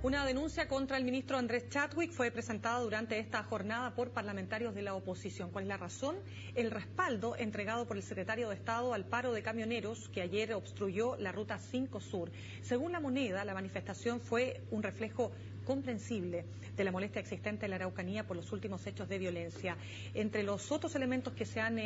Una denuncia contra el ministro Andrés Chadwick fue presentada durante esta jornada por parlamentarios de la oposición. ¿Cuál es la razón? El respaldo entregado por el secretario de Estado al paro de camioneros que ayer obstruyó la Ruta 5 Sur. Según La Moneda, la manifestación fue un reflejo comprensible de la molestia existente en la Araucanía por los últimos hechos de violencia. Entre los otros elementos que se han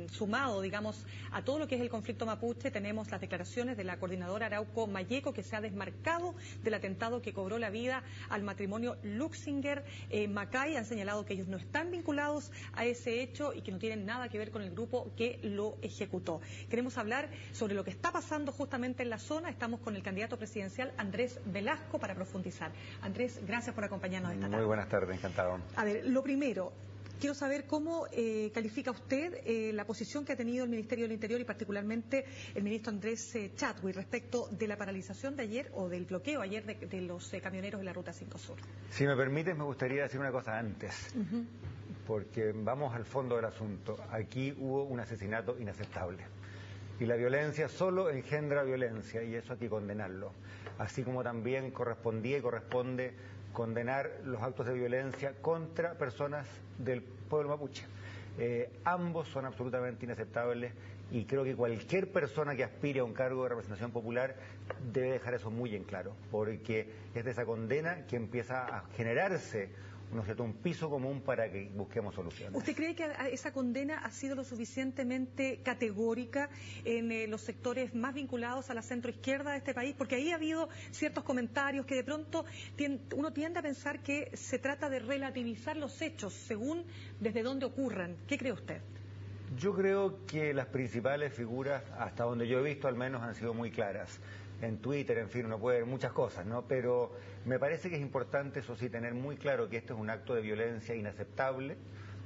sumado, digamos, a todo lo que es el conflicto mapuche, tenemos las declaraciones de la coordinadora Arauco Malleco, que se ha desmarcado del atentado que cobró la vida al matrimonio Luxinger-Macay. Han señalado que ellos no están vinculados a ese hecho y que no tienen nada que ver con el grupo que lo ejecutó. Queremos hablar sobre lo que está pasando justamente en la zona. Estamos con el candidato presidencial Andrés Velasco para profundizar. Andrés, gracias por acompañarnos esta tarde. Muy buenas tardes, encantado. A ver, lo primero, quiero saber cómo califica usted la posición que ha tenido el Ministerio del Interior y particularmente el ministro Andrés Chadwick respecto de la paralización de ayer o del bloqueo ayer de los camioneros de la Ruta 5 Sur. Si me permites, me gustaría decir una cosa antes, porque vamos al fondo del asunto. Aquí hubo un asesinato inaceptable. Y la violencia solo engendra violencia, y eso hay que condenarlo. Así como también correspondía y corresponde condenar los actos de violencia contra personas del pueblo mapuche. Ambos son absolutamente inaceptables y creo que cualquier persona que aspire a un cargo de representación popular debe dejar eso muy en claro, porque es de esa condena que empieza a generarse un piso común para que busquemos soluciones. ¿Usted cree que esa condena ha sido lo suficientemente categórica en los sectores más vinculados a la centroizquierda de este país? Porque ahí ha habido ciertos comentarios que de pronto uno tiende a pensar que se trata de relativizar los hechos según desde dónde ocurran. ¿Qué cree usted? Yo creo que las principales figuras, hasta donde yo he visto al menos, han sido muy claras. En Twitter, en fin, uno puede ver muchas cosas, ¿no? Pero me parece que es importante, eso sí, tener muy claro que esto es un acto de violencia inaceptable,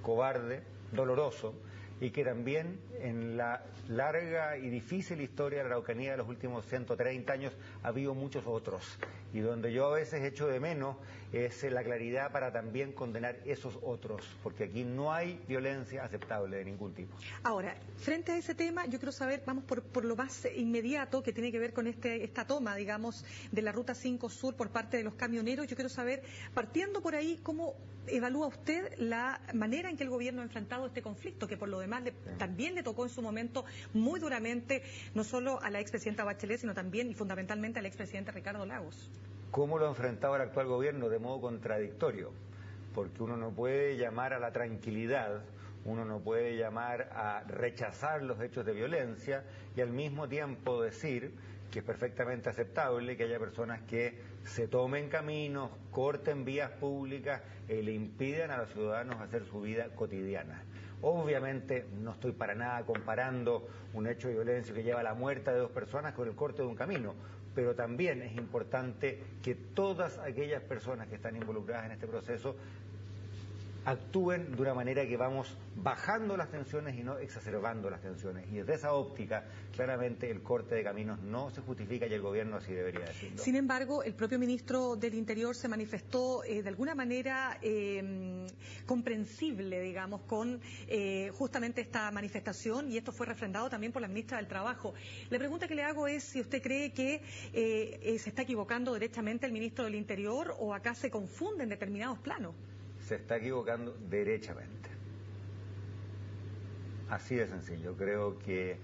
cobarde, doloroso, y que también en la larga y difícil historia de la Araucanía de los últimos 130 años ha habido muchos otros, y donde yo a veces echo de menos es la claridad para también condenar esos otros, porque aquí no hay violencia aceptable de ningún tipo. Ahora, frente a ese tema, yo quiero saber, vamos por lo más inmediato que tiene que ver con esta toma, digamos, de la Ruta 5 Sur por parte de los camioneros. Yo quiero saber, partiendo por ahí, ¿cómo evalúa usted la manera en que el gobierno ha enfrentado este conflicto, que por lo demás también le tocó en su momento muy duramente, no solo a la expresidenta Bachelet, sino también y fundamentalmente al expresidente Ricardo Lagos? ¿Cómo lo ha enfrentado el actual gobierno? De modo contradictorio, porque uno no puede llamar a la tranquilidad, uno no puede llamar a rechazar los hechos de violencia y al mismo tiempo decir que es perfectamente aceptable que haya personas que se tomen caminos, corten vías públicas y le impidan a los ciudadanos hacer su vida cotidiana. Obviamente no estoy para nada comparando un hecho de violencia que lleva a la muerte de dos personas con el corte de un camino, pero también es importante que todas aquellas personas que están involucradas en este proceso actúen de una manera que vamos bajando las tensiones y no exacerbando las tensiones. Y desde esa óptica, claramente el corte de caminos no se justifica y el gobierno así debería decirlo. Sin embargo, el propio ministro del Interior se manifestó de alguna manera comprensible, digamos, con justamente esta manifestación, y esto fue refrendado también por la ministra del Trabajo. La pregunta que le hago es si usted cree que se está equivocando derechamente el ministro del Interior o acá se confunden determinados planos. Se está equivocando derechamente. Así de sencillo. Creo que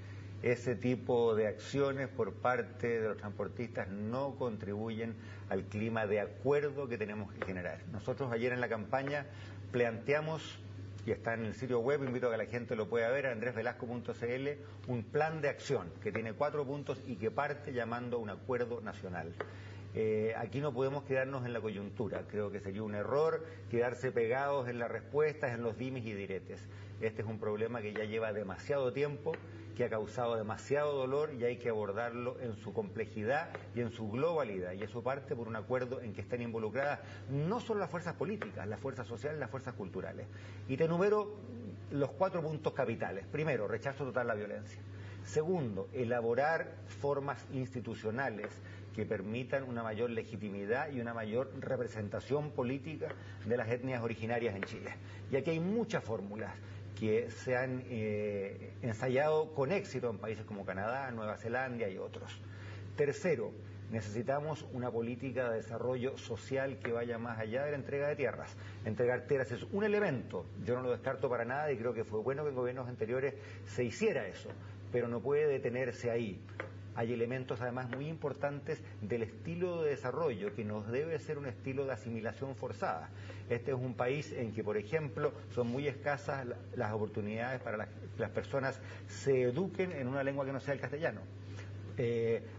ese tipo de acciones por parte de los transportistas no contribuyen al clima de acuerdo que tenemos que generar. Nosotros ayer en la campaña planteamos, y está en el sitio web, invito a que la gente lo pueda ver, andresvelasco.cl, un plan de acción que tiene 4 puntos y que parte llamando a un acuerdo nacional. Aquí no podemos quedarnos en la coyuntura, creo que sería un error quedarse pegados en las respuestas, en los dimes y diretes. Este es un problema que ya lleva demasiado tiempo, que ha causado demasiado dolor y hay que abordarlo en su complejidad y en su globalidad. Y eso parte por un acuerdo en que estén involucradas no solo las fuerzas políticas, las fuerzas sociales, las fuerzas culturales. Y te enumero los 4 puntos capitales. Primero, rechazo total a la violencia. Segundo, elaborar formas institucionales que permitan una mayor legitimidad y una mayor representación política de las etnias originarias en Chile. Y aquí hay muchas fórmulas que se han ensayado con éxito en países como Canadá, Nueva Zelanda y otros. Tercero, Necesitamos una política de desarrollo social que vaya más allá de la entrega de tierras. Entregar tierras es un elemento, yo no lo descarto para nada y creo que fue bueno que en gobiernos anteriores se hiciera eso, pero no puede detenerse ahí. Hay elementos además muy importantes del estilo de desarrollo que nos debe ser un estilo de asimilación forzada. Este es un país en que, por ejemplo, son muy escasas las oportunidades para que las personas se eduquen en una lengua que no sea el castellano.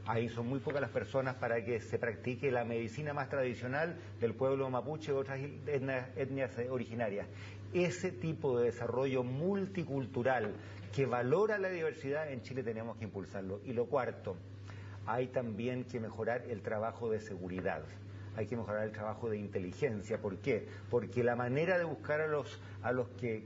Ahí son muy pocas las personas para que se practique la medicina más tradicional del pueblo mapuche y otras etnias originarias. Ese tipo de desarrollo multicultural que valora la diversidad en Chile tenemos que impulsarlo. Y lo cuarto, hay también que mejorar el trabajo de seguridad. Hay que mejorar el trabajo de inteligencia. ¿Por qué? Porque la manera de buscar a los que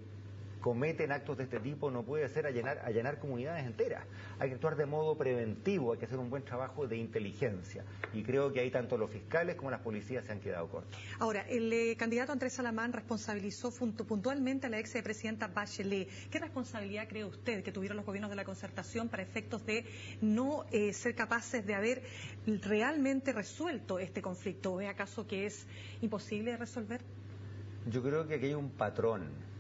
cometen actos de este tipo no puede ser allanar comunidades enteras. Hay que actuar de modo preventivo, hay que hacer un buen trabajo de inteligencia. Y creo que ahí tanto los fiscales como las policías se han quedado cortos. Ahora, el candidato Andrés Salamán responsabilizó puntualmente a la expresidenta Bachelet. ¿Qué responsabilidad cree usted que tuvieron los gobiernos de la Concertación para efectos de no ser capaces de haber realmente resuelto este conflicto? ¿Es acaso que es imposible de resolver? Yo creo que aquí hay un patrón.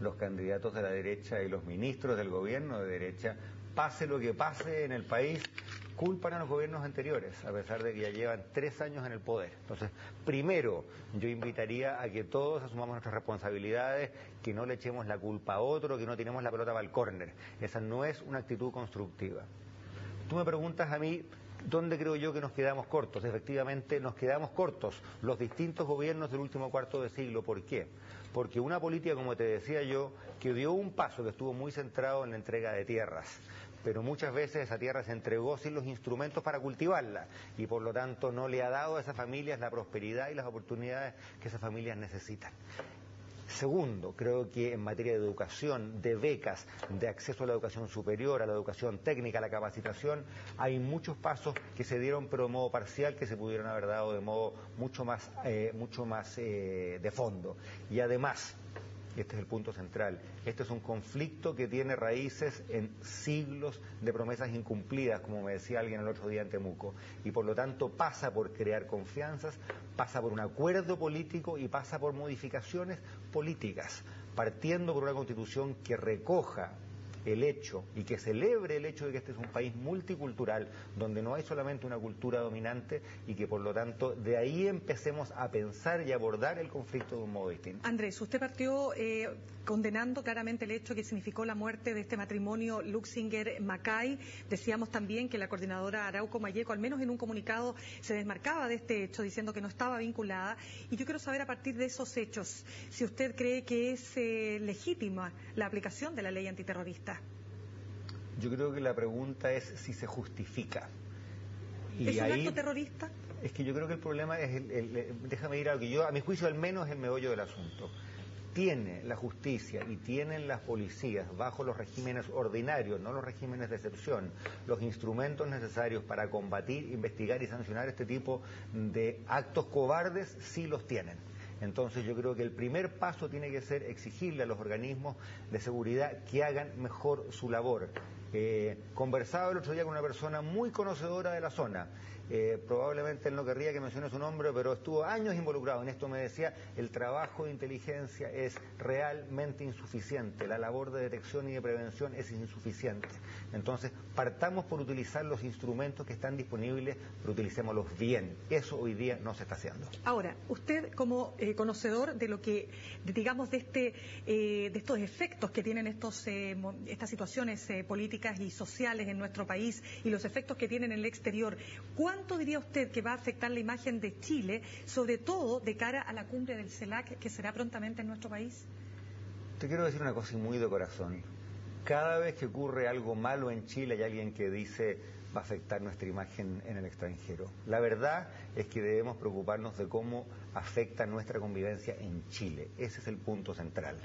Los candidatos de la derecha y los ministros del gobierno de derecha, pase lo que pase en el país, culpan a los gobiernos anteriores, a pesar de que ya llevan 3 años en el poder. Entonces, primero, yo invitaría a que todos asumamos nuestras responsabilidades, que no le echemos la culpa a otro, que no tiremos la pelota para el córner. Esa no es una actitud constructiva. Tú me preguntas a mí, ¿dónde creo yo que nos quedamos cortos? Efectivamente, nos quedamos cortos los distintos gobiernos del último cuarto de siglo. ¿Por qué? Porque una política, como te decía yo, que dio un paso, que estuvo muy centrado en la entrega de tierras, pero muchas veces esa tierra se entregó sin los instrumentos para cultivarla y por lo tanto no le ha dado a esas familias la prosperidad y las oportunidades que esas familias necesitan. Segundo, creo que en materia de educación, de becas, de acceso a la educación superior, a la educación técnica, a la capacitación, hay muchos pasos que se dieron pero de modo parcial que se pudieron haber dado de modo mucho más de fondo. Y además, este es el punto central, este es un conflicto que tiene raíces en siglos de promesas incumplidas, como me decía alguien el otro día en Temuco, y por lo tanto pasa por crear confianzas, pasa por un acuerdo político y pasa por modificaciones políticas, partiendo por una constitución que recoja el hecho y que celebre el hecho de que este es un país multicultural, donde no hay solamente una cultura dominante y que por lo tanto de ahí empecemos a pensar y abordar el conflicto de un modo distinto. Andrés, usted partió condenando claramente el hecho que significó la muerte de este matrimonio Luxinger-Macay. Decíamos también que la coordinadora Arauco Malleco, al menos en un comunicado, se desmarcaba de este hecho, diciendo que no estaba vinculada. Y yo quiero saber a partir de esos hechos, si usted cree que es legítima la aplicación de la ley antiterrorista. Yo creo que la pregunta es si se justifica. Y ¿es un acto terrorista? Es que yo creo que el problema es, déjame ir a lo que yo, a mi juicio al menos es el meollo del asunto. Tiene la justicia y tienen las policías, bajo los regímenes ordinarios, no los regímenes de excepción, los instrumentos necesarios para combatir, investigar y sancionar este tipo de actos cobardes, sí los tienen. Entonces yo creo que el primer paso tiene que ser exigirle a los organismos de seguridad que hagan mejor su labor. Conversaba el otro día con una persona muy conocedora de la zona. Probablemente él no querría que mencione su nombre, pero estuvo años involucrado en esto. Me decía, el trabajo de inteligencia es realmente insuficiente, la labor de detección y de prevención es insuficiente. Entonces, partamos por utilizar los instrumentos que están disponibles, pero utilicémoslos bien. Eso hoy día no se está haciendo. Ahora, usted como conocedor de lo que, digamos, de estos efectos que tienen estas situaciones políticas y sociales en nuestro país y los efectos que tienen en el exterior, ¿cuánto diría usted que va a afectar la imagen de Chile, sobre todo de cara a la cumbre del CELAC que será prontamente en nuestro país? Te quiero decir una cosa muy de corazón. Cada vez que ocurre algo malo en Chile hay alguien que dice va a afectar nuestra imagen en el extranjero. La verdad es que debemos preocuparnos de cómo afecta nuestra convivencia en Chile. Ese es el punto central.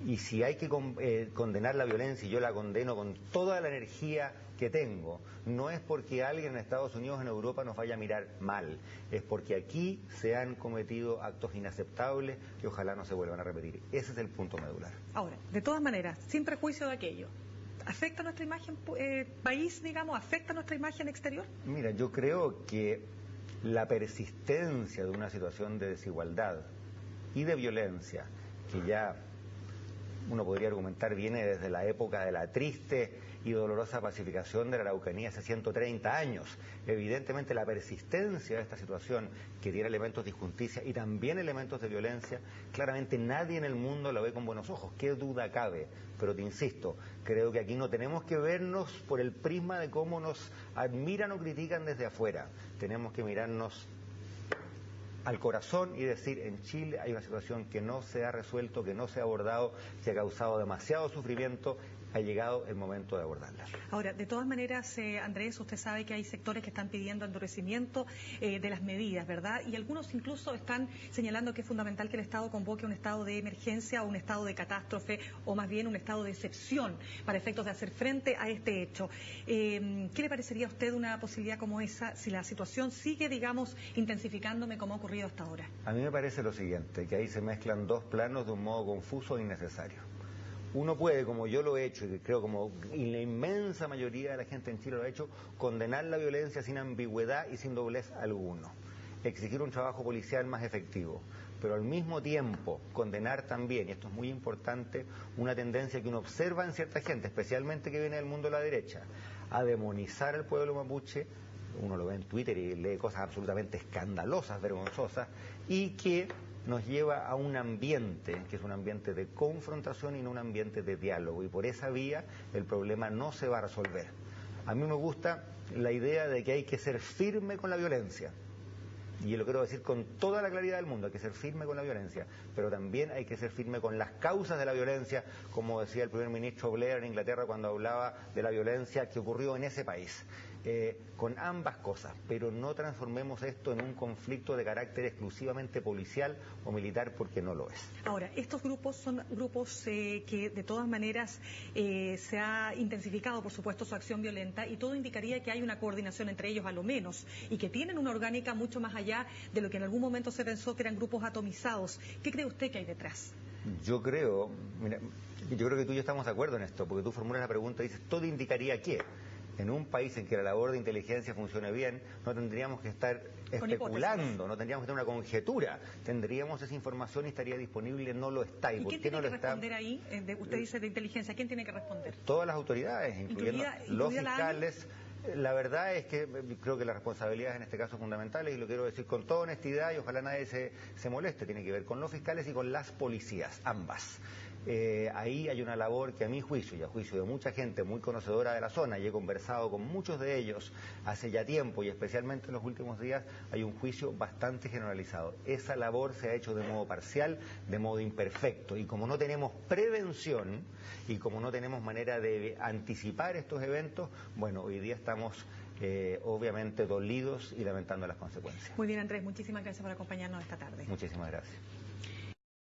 Y si hay que condenar la violencia, y yo la condeno con toda la energía que tengo, no es porque alguien en Estados Unidos o en Europa nos vaya a mirar mal, es porque aquí se han cometido actos inaceptables que ojalá no se vuelvan a repetir. Ese es el punto medular. Ahora, de todas maneras, sin prejuicio de aquello, ¿Afecta nuestra imagen país, digamos? ¿Afecta nuestra imagen exterior? Mira, yo creo que la persistencia de una situación de desigualdad y de violencia, que ya uno podría argumentar viene desde la época de la triste y dolorosa pacificación de la Araucanía hace 130 años. Evidentemente la persistencia de esta situación, que tiene elementos de injusticia y también elementos de violencia, claramente nadie en el mundo la ve con buenos ojos, qué duda cabe. Pero te insisto, creo que aquí no tenemos que vernos por el prisma de cómo nos admiran o critican desde afuera. Tenemos que mirarnos al corazón y decir, en Chile hay una situación que no se ha resuelto, que no se ha abordado, que ha causado demasiado sufrimiento. Ha llegado el momento de abordarla. Ahora, de todas maneras, Andrés, usted sabe que hay sectores que están pidiendo endurecimiento de las medidas, ¿verdad? Y algunos incluso están señalando que es fundamental que el Estado convoque un estado de emergencia o un estado de catástrofe, o más bien un estado de excepción, para efectos de hacer frente a este hecho. ¿Qué le parecería a usted una posibilidad como esa si la situación sigue, digamos, intensificándome como ha ocurrido hasta ahora? A mí me parece lo siguiente, que ahí se mezclan dos planos de un modo confuso e innecesario. Uno puede, como yo lo he hecho, y creo como la inmensa mayoría de la gente en Chile lo ha hecho, condenar la violencia sin ambigüedad y sin doblez alguno. Exigir un trabajo policial más efectivo, pero al mismo tiempo condenar también, y esto es muy importante, una tendencia que uno observa en cierta gente, especialmente que viene del mundo de la derecha, a demonizar al pueblo mapuche. Uno lo ve en Twitter y lee cosas absolutamente escandalosas, vergonzosas, y que nos lleva a un ambiente, que es un ambiente de confrontación y no un ambiente de diálogo, y por esa vía el problema no se va a resolver. A mí me gusta la idea de que hay que ser firme con la violencia, y lo quiero decir con toda la claridad del mundo, hay que ser firme con la violencia, pero también hay que ser firme con las causas de la violencia, como decía el primer ministro Blair en Inglaterra cuando hablaba de la violencia que ocurrió en ese país. Con ambas cosas, pero no transformemos esto en un conflicto de carácter exclusivamente policial o militar, porque no lo es. Ahora, estos grupos son grupos que de todas maneras se ha intensificado, por supuesto, su acción violenta, y todo indicaría que hay una coordinación entre ellos a lo menos, y que tienen una orgánica mucho más allá de lo que en algún momento se pensó que eran grupos atomizados. ¿Qué cree usted que hay detrás? Yo creo que tú y yo estamos de acuerdo en esto, porque tú formulas la pregunta y dices, todo indicaría que en un país en que la labor de inteligencia funcione bien, no tendríamos que estar especulando, no tendríamos que tener una conjetura, tendríamos esa información y estaría disponible, no lo está. ¿Y quién tiene que responder ahí? Usted dice de inteligencia, ¿quién tiene que responder? Todas las autoridades, incluyendo los fiscales. La verdad es que creo que la responsabilidad en este caso es fundamental, y lo quiero decir con toda honestidad, y ojalá nadie se moleste, tiene que ver con los fiscales y con las policías, ambas. Ahí hay una labor que a mi juicio y a juicio de mucha gente muy conocedora de la zona, y he conversado con muchos de ellos hace ya tiempo, y especialmente en los últimos días, hay un juicio bastante generalizado. Esa labor se ha hecho de modo parcial, de modo imperfecto, y como no tenemos prevención y como no tenemos manera de anticipar estos eventos, bueno, hoy día estamos obviamente dolidos y lamentando las consecuencias. Muy bien, Andrés, muchísimas gracias por acompañarnos esta tarde. Muchísimas gracias.